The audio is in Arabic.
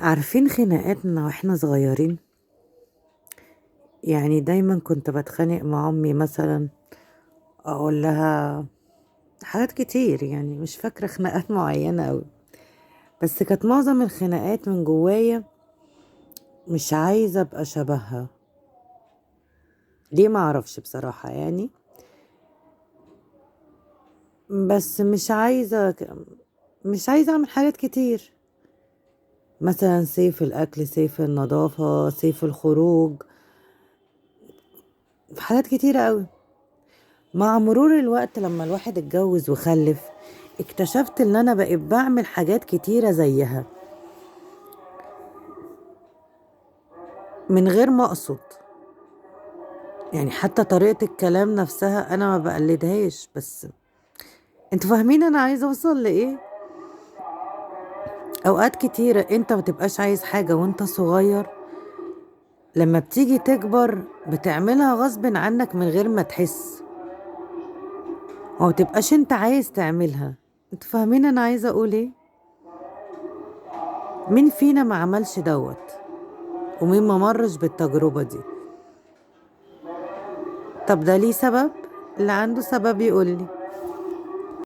عارفين خناقاتنا واحنا صغيرين؟ يعني دايما كنت بتخانق مع امي مثلا، اقول لها حاجات كتير، يعني مش فاكرة خناقات معينة اوي، بس كانت معظم الخناقات من جوايا مش عايزة ابقى شبهها. ليه؟ ما اعرفش بصراحة يعني. بس مش عايزة اعمل حاجات كتير، مثلا سيف الاكل، سيف النظافة، سيف الخروج، في حاجات كتيرة اوي. مع مرور الوقت لما الواحد اتجوز وخلف، اكتشفت ان انا بقيت بعمل حاجات كتيرة زيها من غير ما اقصد. يعني حتى طريقة الكلام نفسها انا ما بقلدهاش، بس انتوا فاهمين انا عايزة اوصل لايه. اوقات كتيرة انت ما تبقاش عايز حاجة وانت صغير، لما بتيجي تكبر بتعملها غصب عنك من غير ما تحس، وما تبقاش انت عايز تعملها. انتوا فاهمين انا عايزة اقول ايه؟ مين فينا ما عملش دوت؟ ومين ما مرش بالتجربة دي؟ طب ده ليه سبب؟ اللي عنده سبب يقولي.